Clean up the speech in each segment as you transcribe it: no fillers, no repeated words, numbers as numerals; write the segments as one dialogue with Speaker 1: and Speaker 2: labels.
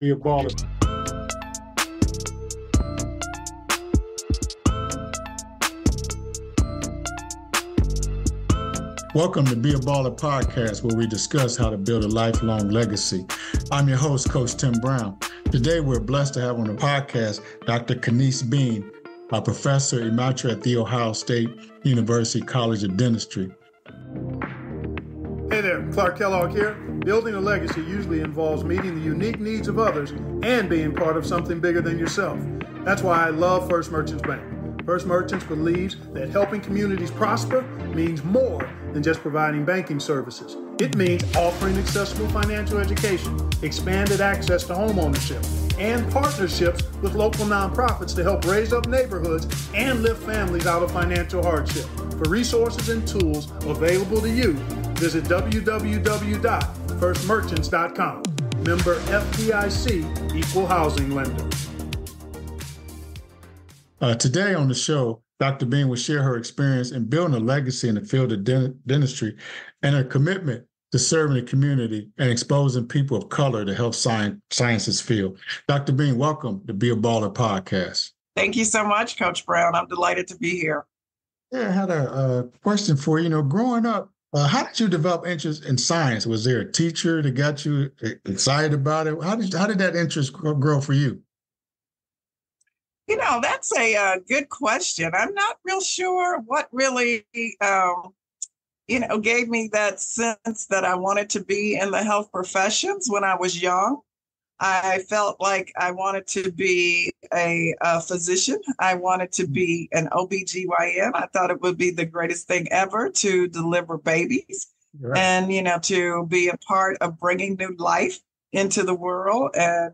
Speaker 1: Be a baller. Welcome to Be a Baller podcast, where we discuss how to build a lifelong legacy. I'm your host, Coach Tim Brown. Today, we're blessed to have on the podcast Dr. Canise Bean, a professor emeritus at The Ohio State University College of Dentistry.
Speaker 2: Hey there, Clark Kellogg here. Building a legacy usually involves meeting the unique needs of others and being part of something bigger than yourself. That's why I love First Merchants Bank. First Merchants believes that helping communities prosper means more than just providing banking services. It means offering accessible financial education, expanded access to homeownership, and partnerships with local nonprofits to help raise up neighborhoods and lift families out of financial hardship. For resources and tools available to you, visit www.firstmerchants.com. Member FDIC, Equal Housing Lender.
Speaker 1: Today on the show, Dr. Bean will share her experience in building a legacy in the field of dentistry and her commitment to serving the community and exposing people of color to health sciences field. Dr. Bean, welcome to Be a Baller podcast.
Speaker 3: Thank you so much, Coach Brown. I'm delighted to be here.
Speaker 1: Yeah, I had a question for you. Growing up, how did you develop interest in science? Was there a teacher that got you excited about it? How did that interest grow for you?
Speaker 3: That's a good question. I'm not real sure what really, gave me that sense that I wanted to be in the health professions when I was young. I felt like I wanted to be a physician. I wanted to be an OBGYN. I thought it would be the greatest thing ever to deliver babies and, to be a part of bringing new life into the world and,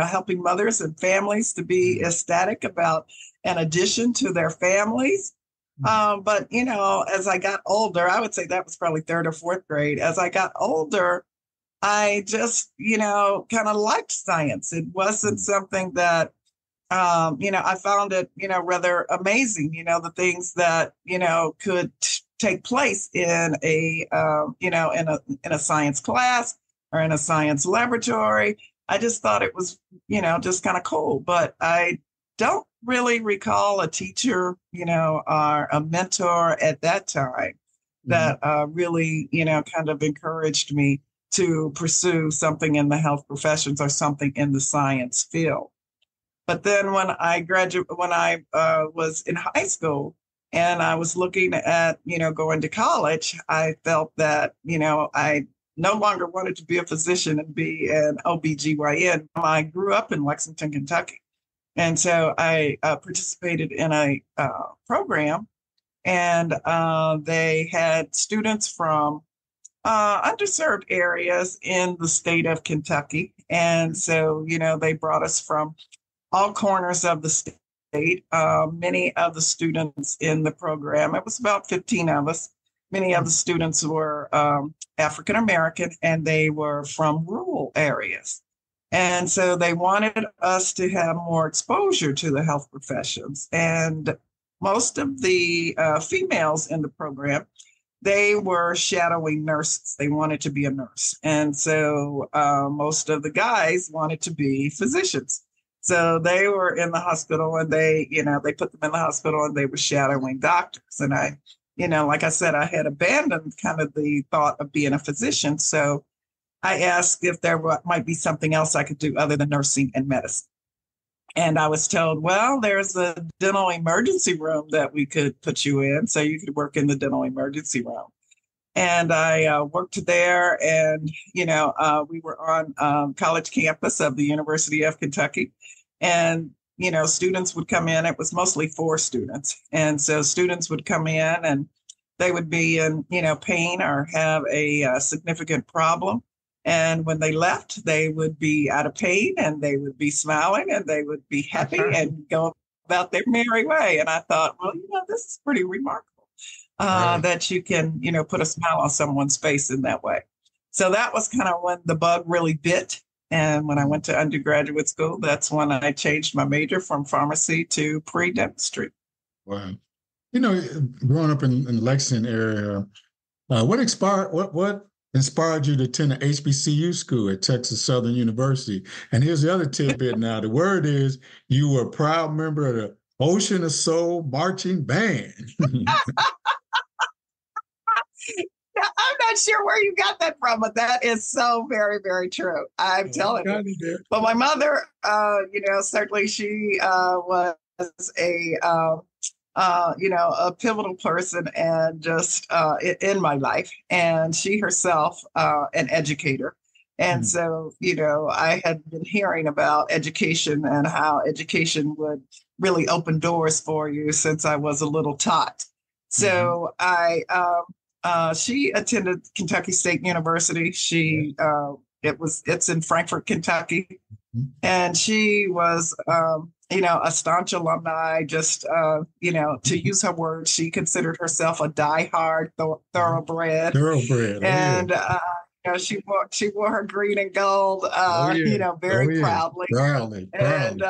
Speaker 3: helping mothers and families to be ecstatic about an addition to their families. But, as I got older, I would say that was probably third or fourth grade. As I got older, I just, kind of liked science. It wasn't something that, I found it, rather amazing, the things that, could take place in a, in a science class or in a science laboratory. I just thought it was, just kind of cool. But I don't really recall a teacher, or a mentor at that time that really, kind of encouraged me to pursue something in the health professions or something in the science field. But then when I was in high school and I was looking at, going to college, I felt that, I no longer wanted to be a physician and be an OBGYN. I grew up in Lexington, Kentucky. And so I participated in a program, and they had students from underserved areas in the state of Kentucky. And so, they brought us from all corners of the state. Many of the students in the program, it was about 15 of us, many of the students were African American, and they were from rural areas. And so they wanted us to have more exposure to the health professions. And most of the females in the program, they were shadowing nurses. They wanted to be a nurse. And so most of the guys wanted to be physicians. So they were in the hospital, and they put them in the hospital, and they were shadowing doctors. And I, like I said, I had abandoned kind of the thought of being a physician. So I asked if there might be something else I could do other than nursing and medicine. And I was told, well, there's a dental emergency room that we could put you in, so you could work in the dental emergency room. And I worked there, and, we were on college campus of the University of Kentucky. And, students would come in. It was mostly for students. And so students would come in, and they would be in, pain or have a significant problem. And when they left, they would be out of pain, and they would be smiling, and they would be happy and go about their merry way. And I thought, well, this is pretty remarkable that you can, put a smile on someone's face in that way. So that was kind of when the bug really bit. And when I went to undergraduate school, that's when I changed my major from pharmacy to pre-dentistry.
Speaker 1: Wow. Growing up in the Lexington area, what inspired you to attend an HBCU school at Texas Southern University. And here's the other tidbit now. The word is you were a proud member of the Ocean of Soul Marching Band.
Speaker 3: I'm not sure where you got that from, but that is so very, very true. I'm telling you. But my mother, certainly she was a pivotal person and just in my life. And she herself, an educator. And so, I had been hearing about education and how education would really open doors for you since I was a little tot. So she attended Kentucky State University. It's in Frankfort, Kentucky. And she was, a staunch alumni, just, to use her words, she considered herself a diehard thoroughbred. And, she wore her green and gold, very proudly. And,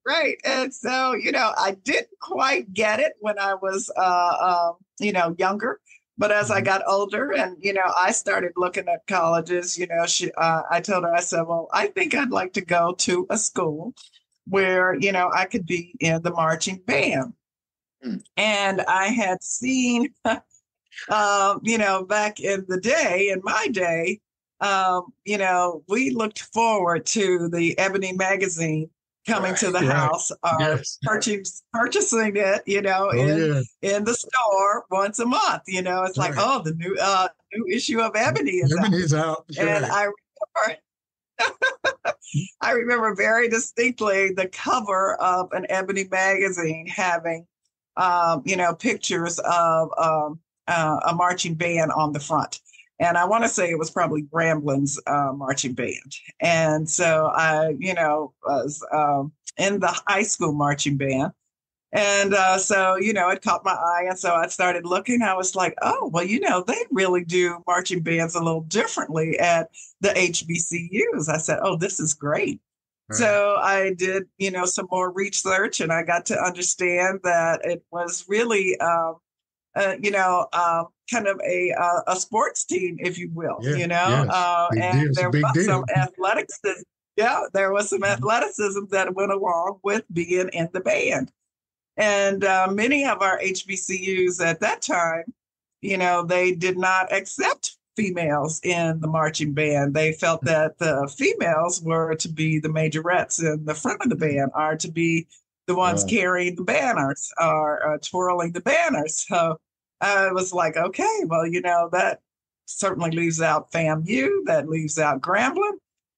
Speaker 3: right. And so, I didn't quite get it when I was, younger. But as I got older and, I started looking at colleges, I told her, I said, well, I think I'd like to go to a school where, I could be in the marching band. And I had seen, back in my day, we looked forward to the Ebony magazine coming to the house, purchasing it, in the store once a month. It's like, oh, the new issue of Ebony is out. And I remember very distinctly the cover of an Ebony magazine having, pictures of a marching band on the front. And I want to say it was probably Gramblin's marching band. And so I, was in the high school marching band. And so, it caught my eye. And so I started looking. I was like, oh, well, they really do marching bands a little differently at the HBCUs. I said, oh, this is great. Right. So I did, some more research, and I got to understand that it was really, kind of a sports team, if you will, and there was some athleticism. Yeah, there was some athleticism that went along with being in the band. And many of our HBCUs at that time, they did not accept females in the marching band. They felt that the females were to be the majorettes in the front of the band, are to be the ones carrying the banners or twirling the banners. So I was like, okay, well, that certainly leaves out FAMU, that leaves out Grambling.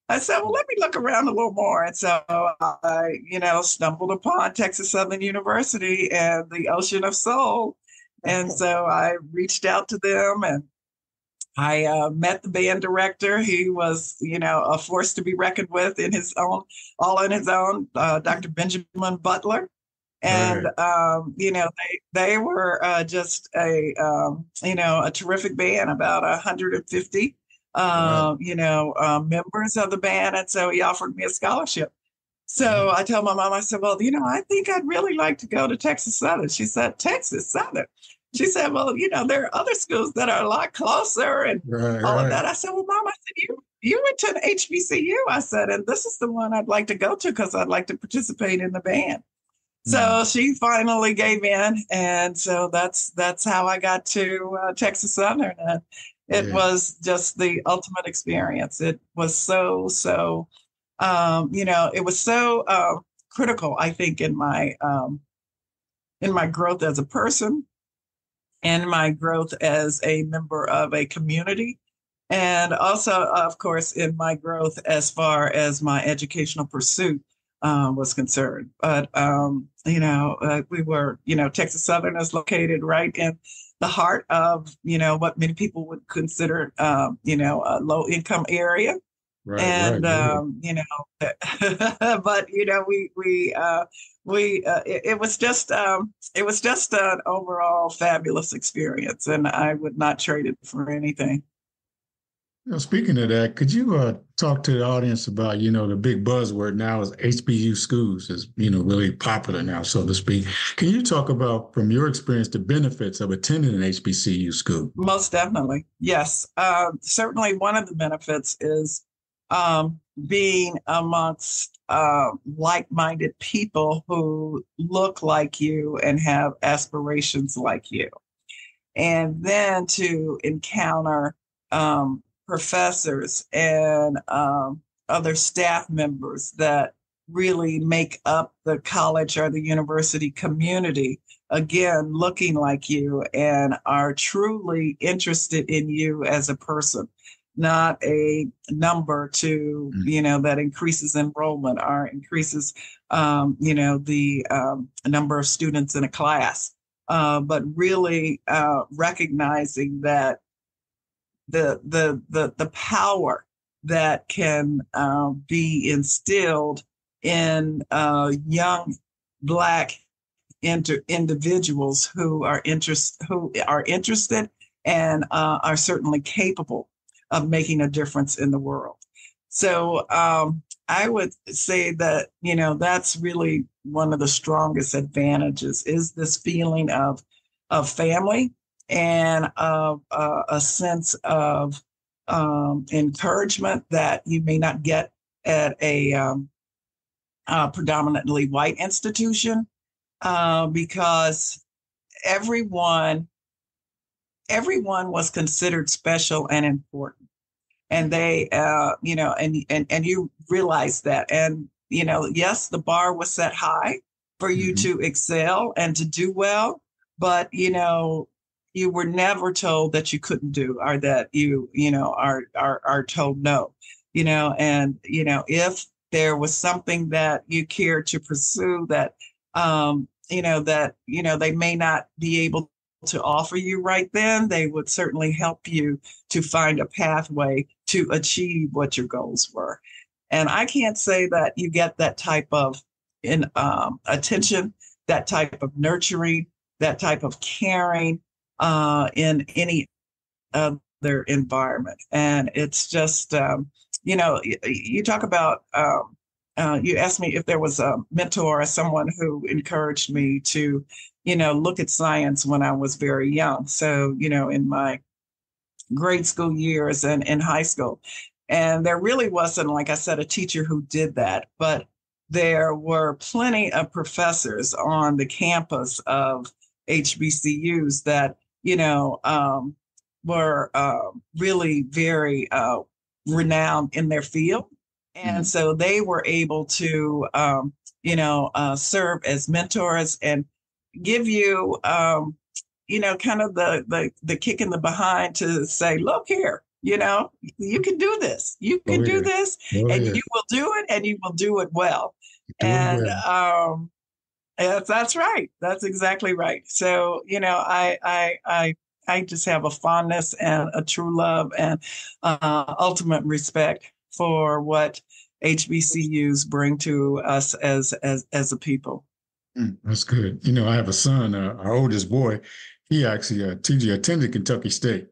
Speaker 3: I said, well, let me look around a little more. And so I, stumbled upon Texas Southern University and the Ocean of Soul. And so I reached out to them, and I met the band director. He was, a force to be reckoned with in his own, Dr. Benjamin Butler. And, they were just a terrific band, about 150, members of the band. And so he offered me a scholarship. So I told my mom, I said, well, I think I'd really like to go to Texas Southern. She said, Texas Southern. She said, well, there are other schools that are a lot closer and all of that. I said, well, Mom, I said, you went to an HBCU. I said, and this is the one I'd like to go to because I'd like to participate in the band. So she finally gave in. And so that's how I got to Texas Southern. And it was just the ultimate experience. It was so, it was so critical, I think, in my growth as a person and my growth as a member of a community. And also, of course, in my growth as far as my educational pursuit was concerned. But, we were, Texas Southern is located right in the heart of, what many people would consider, a low income area. Right, and, but, it was just an overall fabulous experience, and I would not trade it for anything.
Speaker 1: Speaking of that, could you talk to the audience about, the big buzzword now is HBU schools is, really popular now, so to speak. Can you talk about, from your experience, the benefits of attending an HBCU school?
Speaker 3: Most definitely. Yes. Certainly one of the benefits is being amongst like-minded people who look like you and have aspirations like you. And then to encounter professors and other staff members that really make up the college or the university community, again, looking like you and are truly interested in you as a person, not a number to, that increases enrollment or increases, the number of students in a class. But really recognizing that the power that can be instilled in young Black individuals who are interested and are certainly capable of making a difference in the world. So I would say that, that's really one of the strongest advantages is this feeling of family and of a sense of encouragement that you may not get at a predominantly white institution, because everyone was considered special and important. And they, and you realize that. And, yes, the bar was set high for you to excel and to do well, but, you were never told that you couldn't do or that you, are told no, and, if there was something that you cared to pursue that, they may not be able to offer you right then, they would certainly help you to find a pathway to achieve what your goals were. And I can't say that you get that type of attention, that type of nurturing, that type of caring in any other environment. And it's just, you talk about, you asked me if there was a mentor or someone who encouraged me to, look at science when I was very young. So, in my grade school years and in high school. And there really wasn't, like I said, a teacher who did that, but there were plenty of professors on the campus of HBCUs that, were really very renowned in their field. And so they were able to, serve as mentors and give you, kind of the kick in the behind to say, look here, you can do this. You can do this, and you will do it, and you will do it well. And that's right. That's exactly right. So, I just have a fondness and a true love and ultimate respect for what HBCUs bring to us as a people.
Speaker 1: That's good. I have a son, our oldest boy. He actually attended Kentucky State.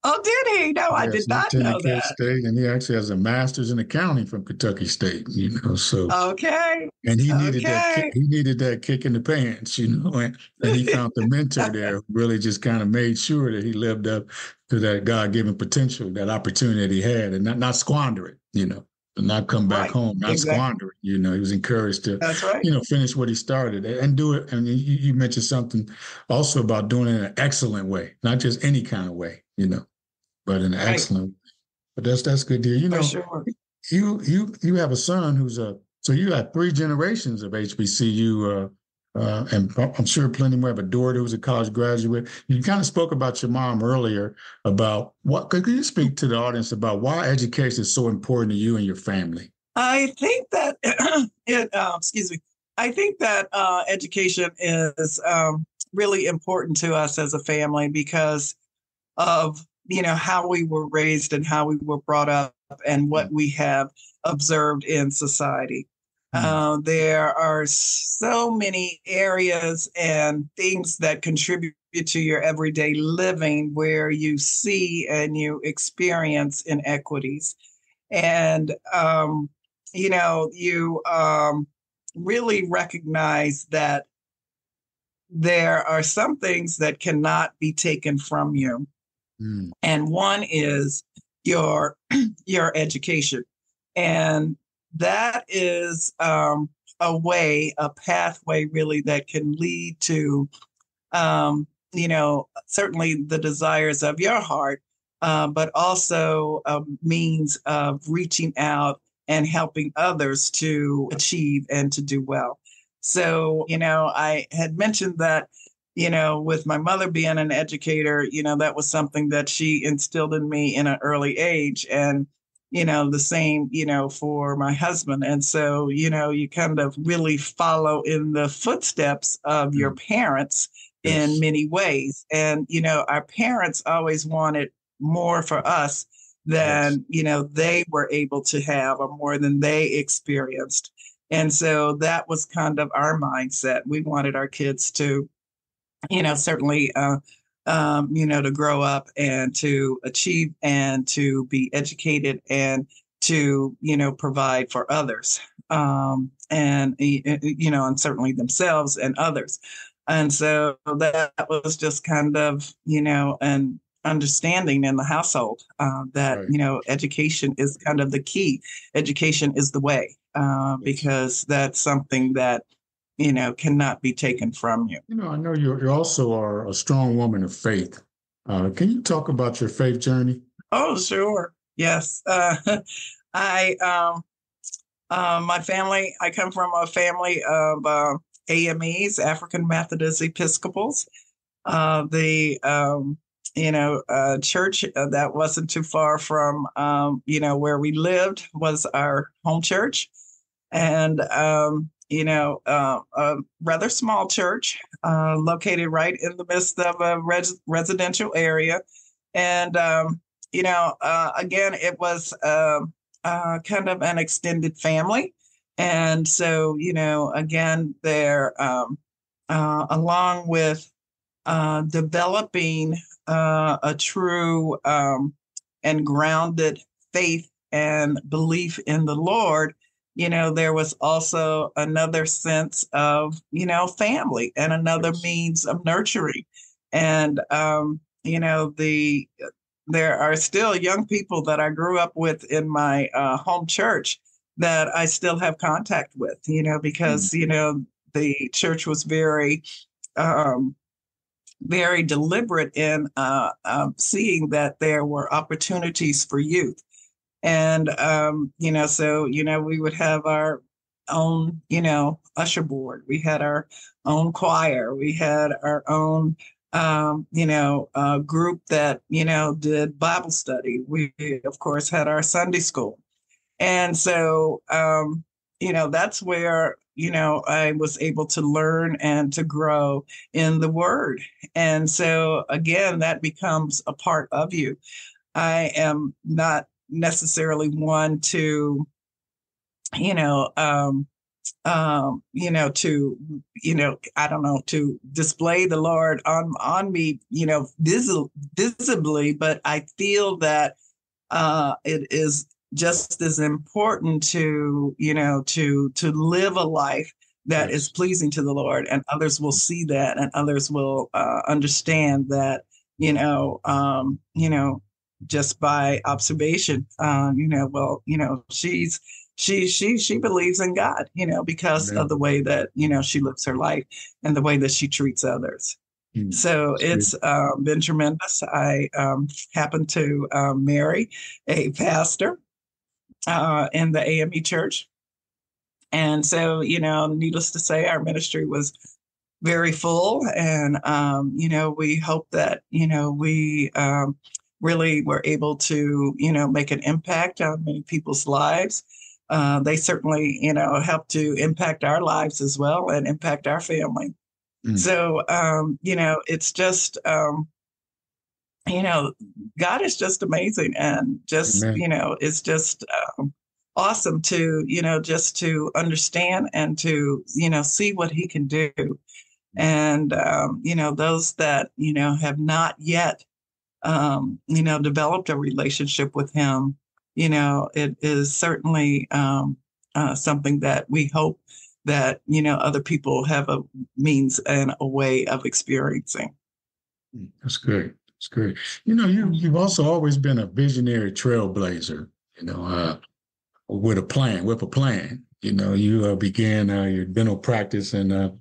Speaker 3: Oh, did he? No, I did not know that.
Speaker 1: State, and he actually has a master's in accounting from Kentucky State. So
Speaker 3: okay.
Speaker 1: And he needed that. He needed that kick in the pants, and he found the mentor there who really just kind of made sure that he lived up to that God-given potential, that opportunity that he had, and not squander it. And not come back home, not squander it. He was encouraged to, finish what he started and do it. And you mentioned something also about doing it in an excellent way, not just any kind of way, but in an excellent way. But that's good, dear.
Speaker 3: For sure.
Speaker 1: You have a son who's so you had 3 generations of HBCU, and I'm sure plenty more. I have a daughter who's a college graduate. You kind of spoke about your mom earlier about could you speak to the audience about why education is so important to you and your family?
Speaker 3: I think that, I think that education is really important to us as a family because of, how we were raised and how we were brought up and what we have observed in society. There are so many areas and things that contribute to your everyday living where you see and you experience inequities. And, you really recognize that there are some things that cannot be taken from you. And one is your your education. And that is a pathway really that can lead to, certainly the desires of your heart, but also a means of reaching out and helping others to achieve and to do well. So, I had mentioned that, with my mother being an educator, that was something that she instilled in me in an early age. And, the same, for my husband. And so, you kind of really follow in the footsteps of your parents in many ways. And, our parents always wanted more for us than, they were able to have or more than they experienced. And so that was kind of our mindset. We wanted our kids to, certainly, to grow up and to achieve and to be educated and to, provide for others, and certainly themselves and others. And so that was just kind of, an understanding in the household that,
Speaker 1: Right.
Speaker 3: Education is kind of the key. Education is the way, because that's something that, cannot be taken from you.
Speaker 1: I know you also are a strong woman of faith. Can you talk about your faith journey?
Speaker 3: Oh, sure. Yes. I, my family, I come from a family of AMEs, African Methodist Episcopals. The church that wasn't too far from, where we lived was our home church. And, a rather small church located right in the midst of a residential area. And, again, it was kind of an extended family. And so, again, there, along with developing a true and grounded faith and belief in the Lord, there was also another sense of, family and another means of nurturing. And, there are still young people that I grew up with in my home church that I still have contact with, because, the church was very, very deliberate in seeing that there were opportunities for youth. And, so, we would have our own, usher board. We had our own choir. We had our own, group that, did Bible study. We, of course, had our Sunday school. And so, that's where, I was able to learn and to grow in the word. And so, again, that becomes a part of you. I am not necessarily one to, I don't know, to display the Lord on me, visibly, but I feel that it is just as important to, to live a life that is pleasing to the Lord, and others will see that, and others will understand that, just by observation, she believes in God, because of the way that, she lives her life and the way that she treats others. So it's been tremendous. I happened to marry a pastor in the AME church. And so, needless to say, our ministry was very full. And, we hope that, we really were able to, make an impact on many people's lives. They certainly, help to impact our lives as well and impact our family. So, it's just, God is just amazing, and just,
Speaker 1: Amen.
Speaker 3: it's just awesome to, just to understand and to, see what he can do. And, those that, have not yet, developed a relationship with him, it is certainly something that we hope that, other people have a means and a way of experiencing.
Speaker 1: That's great. That's great. You've also always been a visionary trailblazer, with a plan. You began your dental practice in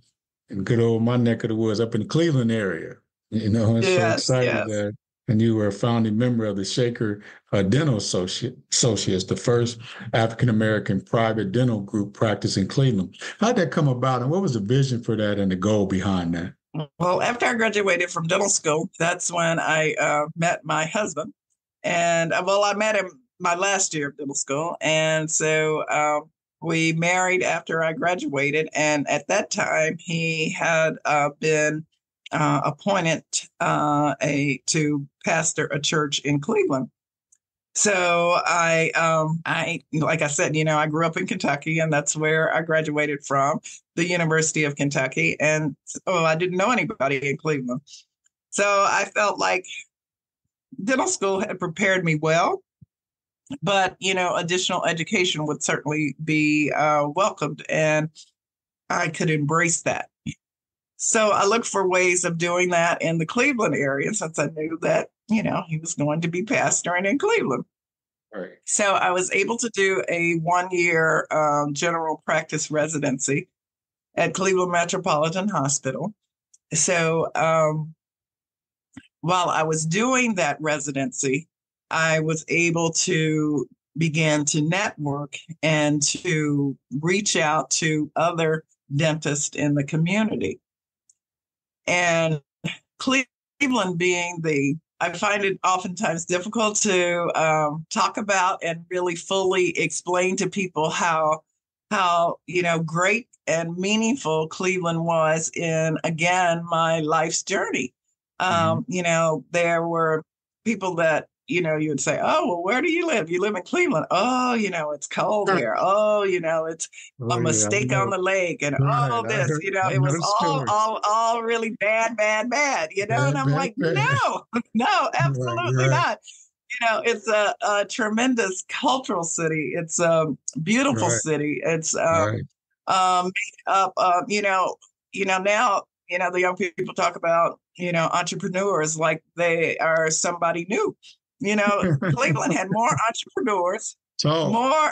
Speaker 1: good old my neck of the woods up in the Cleveland area. It's so excited that. And you were a founding member of the Shaker Dental Associates, the first African-American private dental group practice in Cleveland. How'd that come about, and what was the vision for that and the goal behind that?
Speaker 3: Well, after I graduated from dental school, that's when I met my husband. And, I met him my last year of dental school. And so we married after I graduated. And at that time, he had been appointed to pastor a church in Cleveland. So I like I said, I grew up in Kentucky, and that's where I graduated from, the University of Kentucky. And I didn't know anybody in Cleveland. So I felt like dental school had prepared me well, but, additional education would certainly be welcomed, and I could embrace that. So I looked for ways of doing that in the Cleveland area, since I knew that, he was going to be pastoring in Cleveland.
Speaker 1: Right.
Speaker 3: So I was able to do a 1-year general practice residency at Cleveland Metropolitan Hospital. So while I was doing that residency, I was able to begin to network and to reach out to other dentists in the community. And Cleveland being I find it oftentimes difficult to talk about and really fully explain to people how great and meaningful Cleveland was in, again, my life's journey. There were people that, you would say, oh, well, where do you live? You live in Cleveland. Oh, it's cold there. Oh, it's a mistake on the lake. And this, it was all really bad. And I'm like, no, absolutely not. It's a tremendous cultural city. It's a beautiful city. It's made up of, now, the young people talk about, entrepreneurs like they are somebody new. Cleveland had more entrepreneurs, more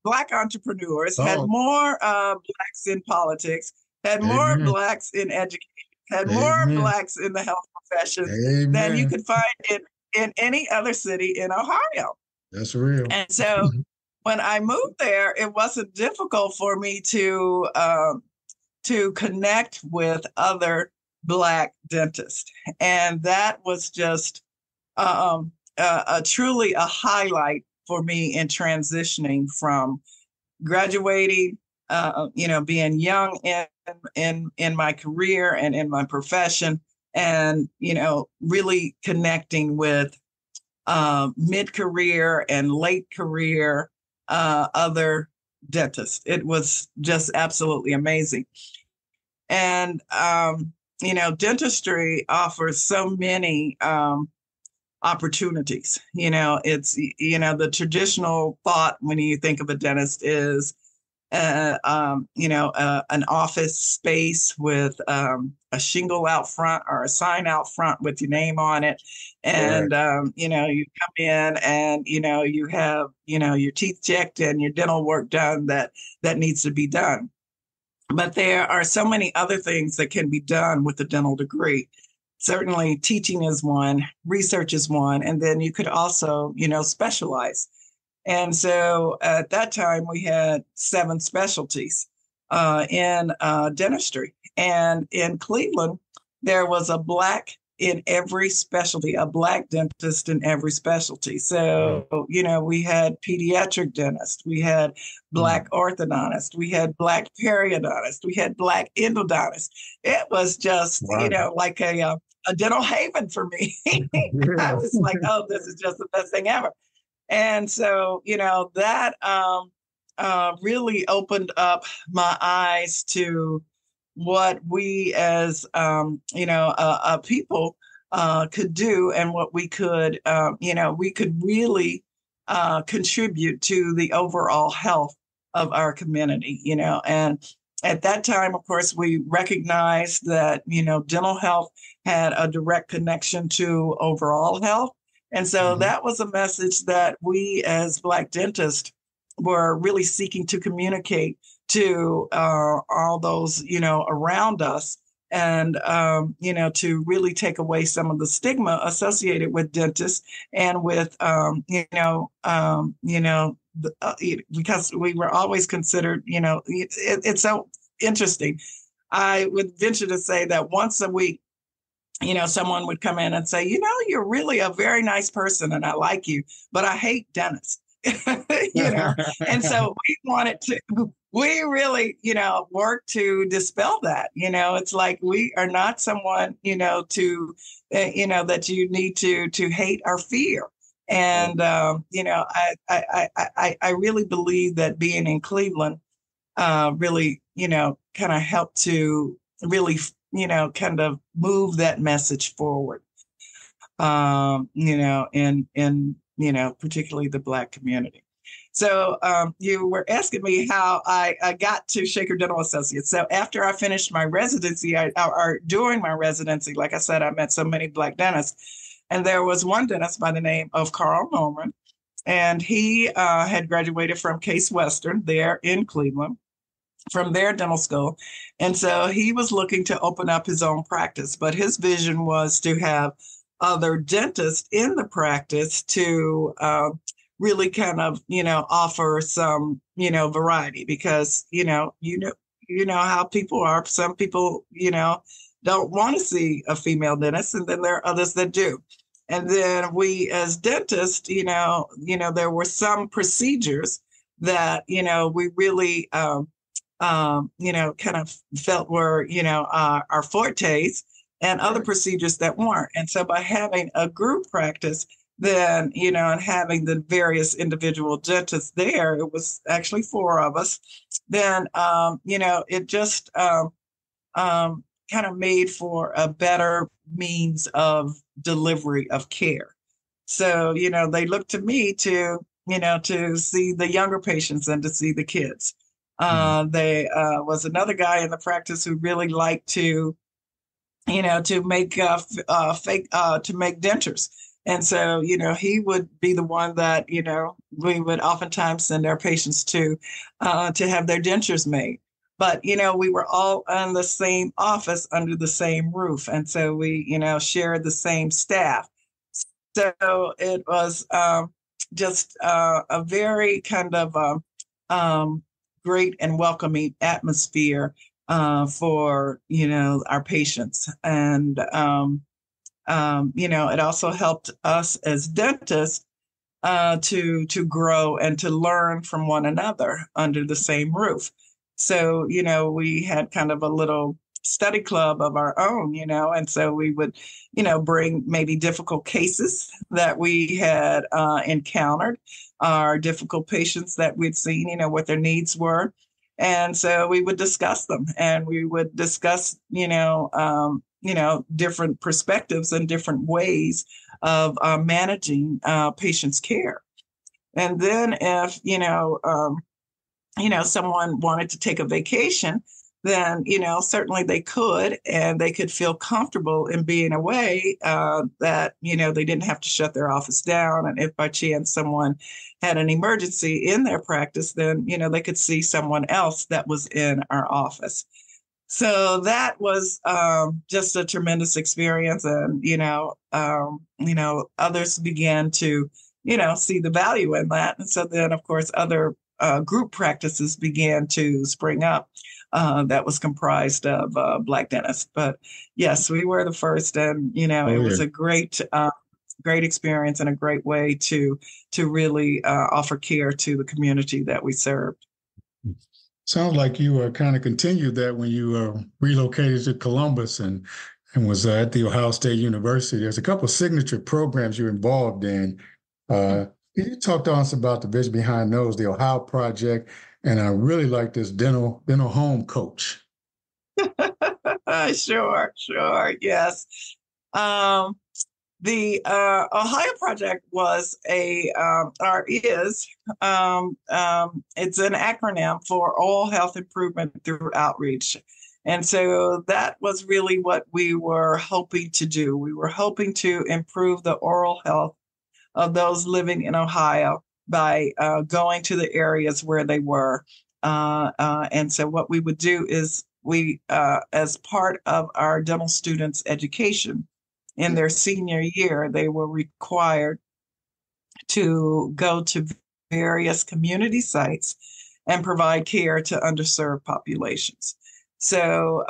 Speaker 3: Black entrepreneurs, had more Blacks in politics, had more Blacks in education, had more Blacks in the health profession than you could find in any other city in Ohio.
Speaker 1: That's real.
Speaker 3: And so when I moved there, it wasn't difficult for me to connect with other Black dentists. And that was just truly a highlight for me in transitioning from graduating, being young in my career and in my profession, and really connecting with mid-career and late career other dentists. It was just absolutely amazing. And dentistry offers so many opportunities. It's, the traditional thought when you think of a dentist is, an office space with a shingle out front or a sign out front with your name on it. And, you come in and, you have, your teeth checked and your dental work done that needs to be done. But there are so many other things that can be done with a dental degree. Certainly teaching is one, research is one, and then you could also, specialize. And so at that time, we had 7 specialties in dentistry. And in Cleveland, there was a Black in every specialty, a Black dentist in every specialty. So, we had pediatric dentists, we had Black orthodontist, we had Black periodontist, we had Black endodontist. It was just, like a dental haven for me. I was like, oh, this is just the best thing ever. And so, that really opened up my eyes to what we as, people could do, and what we could, we could really contribute to the overall health of our community, and at that time, of course, we recognized that, dental health had a direct connection to overall health. And so that was a message that we as Black dentists were really seeking to communicate to all those, around us, and, to really take away some of the stigma associated with dentists, and with, because we were always considered, it's so interesting. I would venture to say that once a week, someone would come in and say, you're really a very nice person and I like you, but I hate dentists. And so we really, work to dispel that. It's like, we are not someone, that you need to hate or fear. And, I really believe that being in Cleveland really, kind of helped to really, kind of move that message forward, in particularly the Black community. So you were asking me how I got to Shaker Dental Associates. So after I finished my residency, or during my residency, like I said, I met so many Black dentists. And there was one dentist by the name of Carl Norman, and he had graduated from Case Western there in Cleveland, from their dental school. And so he was looking to open up his own practice, but his vision was to have other dentists in the practice to really kind of, offer some, variety, because, how people are. Some people, don't want to see a female dentist, and then there are others that do. And then we as dentists, there were some procedures that, we really, kind of felt were, our fortes, and other procedures that weren't. And so by having a group practice, then, and having the various individual dentists there, it was actually 4 of us, then, it just kind of made for a better means of delivery of care. So, they looked to me to, to see the younger patients and to see the kids. They was another guy in the practice who really liked to, to make to make dentures. And so, he would be the one that, we would oftentimes send our patients to have their dentures made. But, we were all in the same office under the same roof. And so we, shared the same staff. So it was just a very kind of great and welcoming atmosphere for, our patients. And, it also helped us as dentists to grow and to learn from one another under the same roof. So, we had kind of a little study club of our own, and so we would, bring maybe difficult cases that we had encountered, or difficult patients that we'd seen, what their needs were. And so we would discuss them, and we would discuss, different perspectives and different ways of managing patients' care. And then if, someone wanted to take a vacation, then, certainly they could, and they could feel comfortable in being away, that, they didn't have to shut their office down. And if by chance someone had an emergency in their practice, then, they could see someone else that was in our office. So that was just a tremendous experience. And, others began to, see the value in that. And so then, of course, other group practices began to spring up that was comprised of Black dentists. But yes, we were the first, and, it was a great experience and a great way to really offer care to the community that we served.
Speaker 1: Sounds like you kind of continued that when you relocated to Columbus and was at the Ohio State University. There's a couple of signature programs you're involved in. You talked to us about the vision behind those, the Ohio Project, and I really like this dental home coach.
Speaker 3: Sure, yes. Um, the Ohio Project was or is, it's an acronym for Oral Health Improvement Through Outreach. And so that was really what we were hoping to do. We were hoping to improve the oral health of those living in Ohio by going to the areas where they were. And so what we would do is as part of our dental students' education in their senior year, they were required to go to various community sites and provide care to underserved populations. So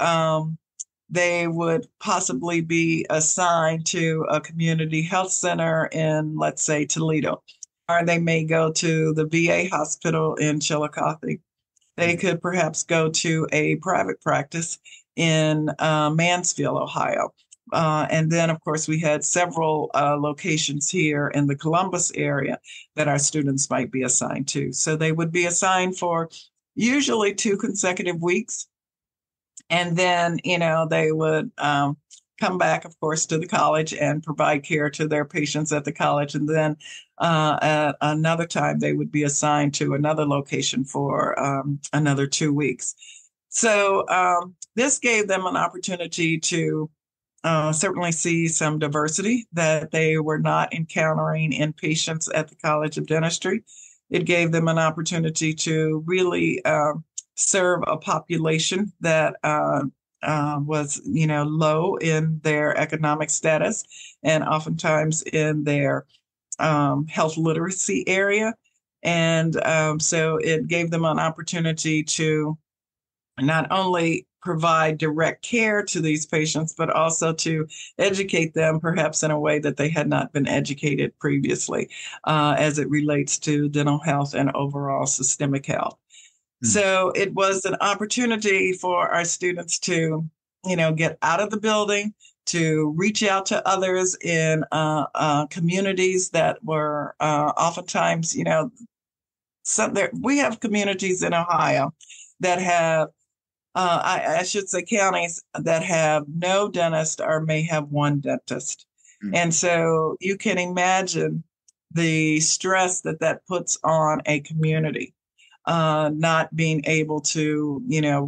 Speaker 3: they would possibly be assigned to a community health center in, let's say, Toledo, or they may go to the VA hospital in Chillicothe. They could perhaps go to a private practice in Mansfield, Ohio. And then, of course, we had several locations here in the Columbus area that our students might be assigned to. So they would be assigned for usually 2 consecutive weeks. And then, they would come back, of course, to the college and provide care to their patients at the college. And then at another time, they would be assigned to another location for another 2 weeks. So this gave them an opportunity to certainly see some diversity that they were not encountering in patients at the College of Dentistry. It gave them an opportunity to really serve a population that was, low in their economic status and oftentimes in their health literacy area. And so it gave them an opportunity to not only provide direct care to these patients, but also to educate them perhaps in a way that they had not been educated previously as it relates to dental health and overall systemic health. So it was an opportunity for our students to, get out of the building, to reach out to others in communities that were oftentimes, we have communities in Ohio that have, I should say counties that have no dentist or may have one dentist. And so you can imagine the stress that puts on a community. Not being able to,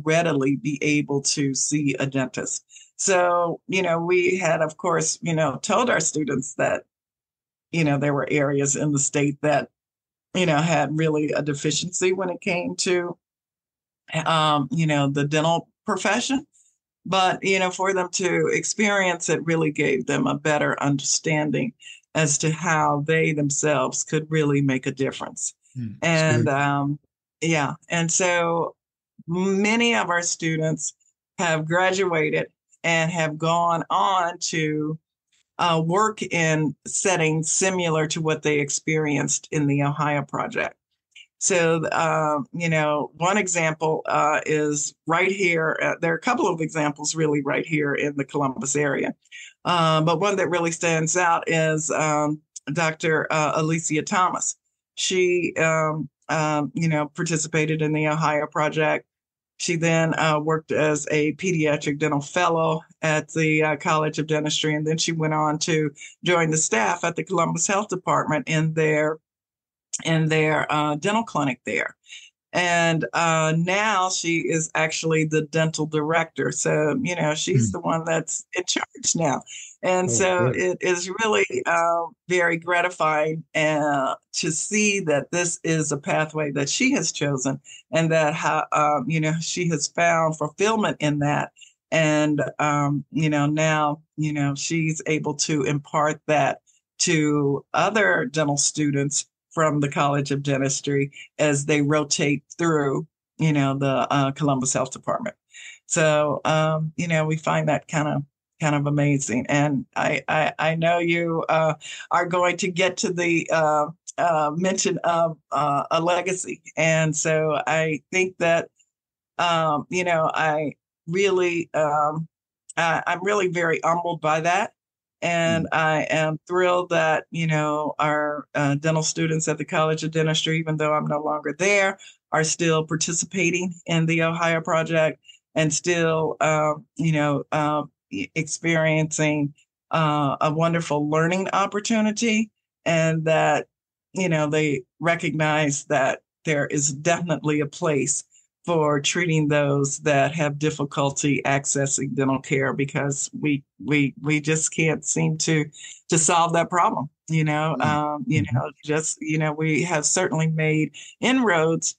Speaker 3: readily be able to see a dentist. So, we had, of course, told our students that, there were areas in the state that, had really a deficiency when it came to, the dental profession. But, for them to experience it really gave them a better understanding as to how they themselves could really make a difference. And, yeah. And so many of our students have graduated and have gone on to work in settings similar to what they experienced in the Ohio Project. So, one example is right here. There are a couple of examples really right here in the Columbus area. But one that really stands out is Dr. Alicia Thomas. She participated in the Ohio Project. She then worked as a pediatric dental fellow at the College of Dentistry, and then she went on to join the staff at the Columbus Health Department in their dental clinic there. And now she is actually the dental director. So, she's the one that's in charge now. And it is really very gratifying to see that this is a pathway that she has chosen and that, she has found fulfillment in that. And, now, she's able to impart that to other dental students from the College of Dentistry as they rotate through, the Columbus Health Department. So, we find that kind of amazing. And I know you are going to get to the mention of a legacy. And so I think that, I really, I'm really very humbled by that. And I am thrilled that, our dental students at the College of Dentistry, even though I'm no longer there, are still participating in the Ohio Project and still, experiencing a wonderful learning opportunity, and that, they recognize that there is definitely a place for treating those that have difficulty accessing dental care, because we just can't seem to solve that problem. We have certainly made inroads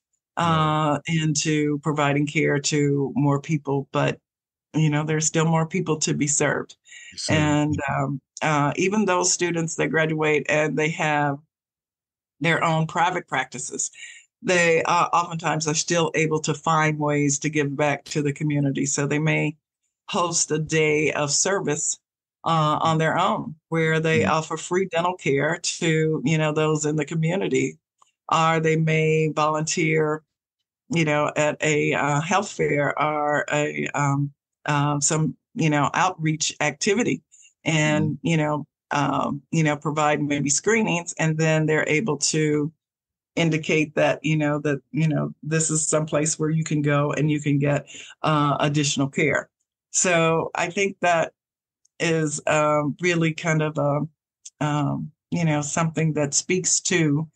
Speaker 3: into providing care to more people, but there's still more people to be served. And even those students that graduate and they have their own private practices, they oftentimes are still able to find ways to give back to the community. So they may host a day of service on their own, where they offer free dental care to, those in the community, or they may volunteer, at a health fair or some, outreach activity, and, provide maybe screenings, and then they're able to indicate that, this is someplace where you can go and you can get additional care. So I think that is really kind of something that speaks to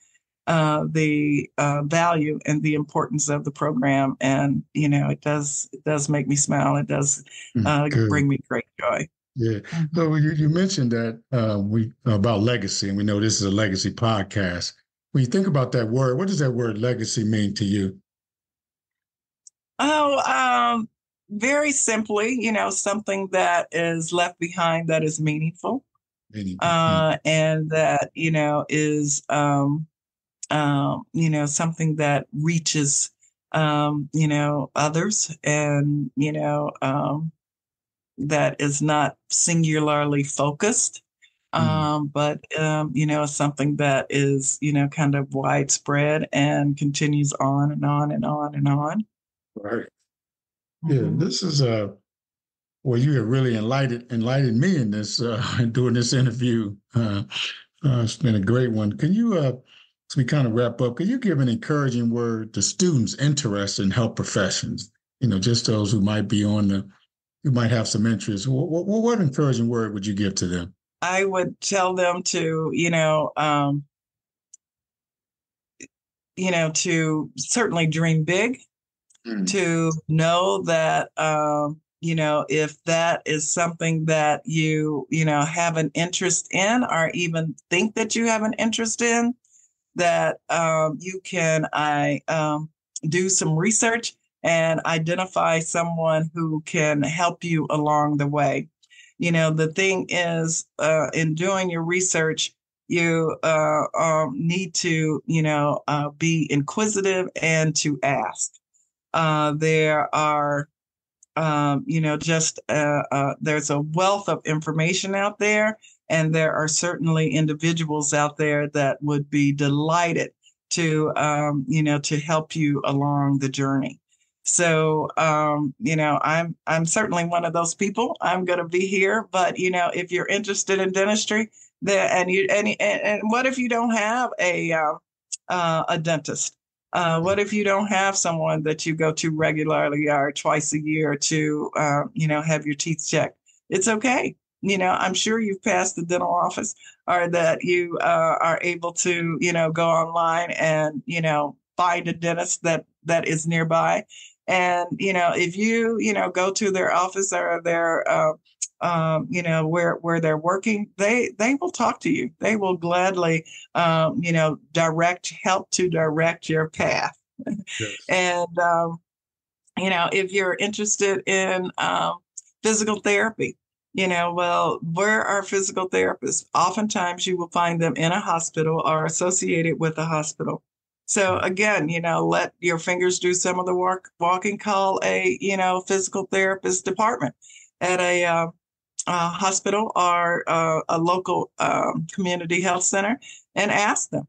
Speaker 3: the value and the importance of the program. And, it does make me smile. It does bring me great joy.
Speaker 1: Yeah. So you mentioned that about legacy, and we know this is a legacy podcast. When you think about that word, what does that word legacy mean to you?
Speaker 3: Oh, very simply, something that is left behind that is meaningful, and that, is, something that reaches, others, and, that is not singularly focused. But, something that is, kind of widespread and continues on and on and on and on.
Speaker 1: Right. Yeah, this is well, you have really enlightened me in this doing this interview. It's been a great one. Can you, as we kind of wrap up, can you give an encouraging word to students interested in health professions? Just those who might be who might have some interest. What encouraging word would you give to them?
Speaker 3: I would tell them to, to certainly dream big, to know that, if that is something that you, have an interest in, or even think that you have an interest in, that you can do some research and identify someone who can help you along the way. The thing is, in doing your research, you need to, be inquisitive and to ask. There are, there's a wealth of information out there, and there are certainly individuals out there that would be delighted to, to help you along the journey. So, I'm certainly one of those people. I'm going to be here, but if you're interested in dentistry, and what if you don't have a dentist? What if you don't have someone that you go to regularly or twice a year to, have your teeth checked? It's okay. I'm sure you've passed the dental office, or that you are able to, go online and, find a dentist that is nearby. And, if you, go to their office or their, where they're working, they will talk to you. They will gladly, help to direct your path. Yes. And, if you're interested in physical therapy, where are physical therapists? Oftentimes you will find them in a hospital or associated with a hospital. So again, let your fingers do some of the work. Walking, call a, physical therapist department at a hospital or a local community health center, and ask them.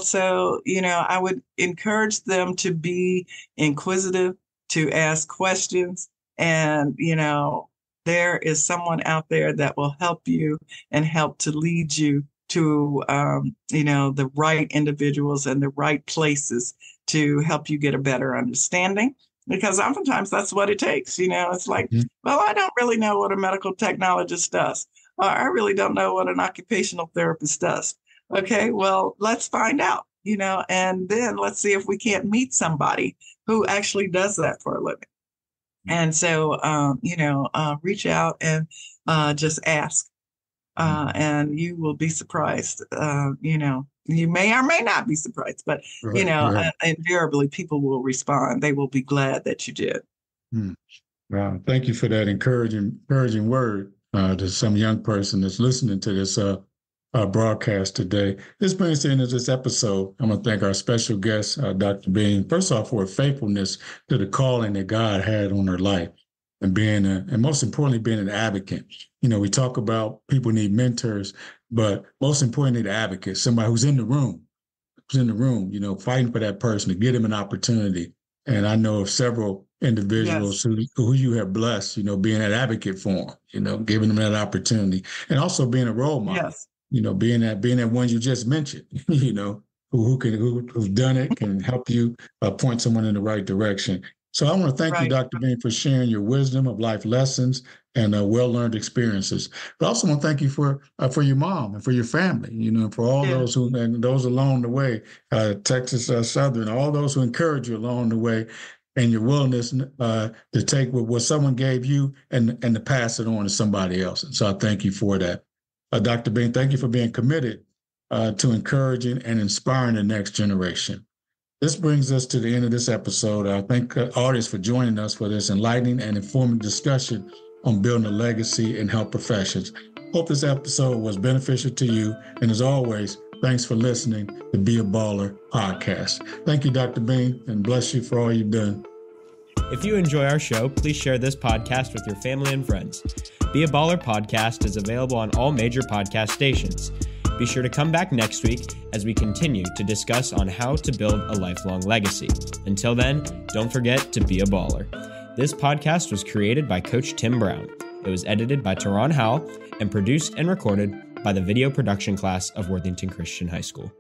Speaker 3: So I would encourage them to be inquisitive, to ask questions, and there is someone out there that will help you and help to lead you to, the right individuals and the right places to help you get a better understanding. Because oftentimes that's what it takes. It's like, well, I don't really know what a medical technologist does. Or I really don't know what an occupational therapist does. Okay, well, let's find out, and then let's see if we can't meet somebody who actually does that for a living. And so, reach out and just ask, and you will be surprised. You may or may not be surprised, but, invariably people will respond. They will be glad that you did.
Speaker 1: Wow. Thank you for that encouraging word to some young person that's listening to this broadcast today. This brings us into this episode. I'm going to thank our special guest, Dr. Bean, first off, for her faithfulness to the calling that God had on her life and and most importantly, being an advocate. We talk about people need mentors, but most importantly, the advocate, somebody who's in the room, fighting for that person to get him an opportunity. And I know of several individuals who you have blessed, being an advocate for them, giving them that opportunity, and also being a role model.
Speaker 3: Yes.
Speaker 1: Being that one you just mentioned, who's done it, can help you point someone in the right direction. So I want to thank you, Dr. Bean, for sharing your wisdom of life lessons and well-learned experiences. But I also want to thank you for your mom and for your family, for all those and those along the way, Texas Southern, all those who encourage you along the way, and your willingness to take what someone gave you and to pass it on to somebody else. And so I thank you for that. Dr. Bean, thank you for being committed to encouraging and inspiring the next generation. This brings us to the end of this episode. I thank the audience for joining us for this enlightening and informative discussion on building a legacy in health professions. Hope this episode was beneficial to you. And as always, thanks for listening to Be a Baller podcast. Thank you, Dr. Bean, and bless you for all you've done.
Speaker 4: If you enjoy our show, please share this podcast with your family and friends. Be a Baller podcast is available on all major podcast stations. Be sure to come back next week as we continue to discuss on how to build a lifelong legacy. Until then, don't forget to be a baller. This podcast was created by Coach Tim Brown. It was edited by Teron Howell and produced and recorded by the video production class of Worthington Christian High School.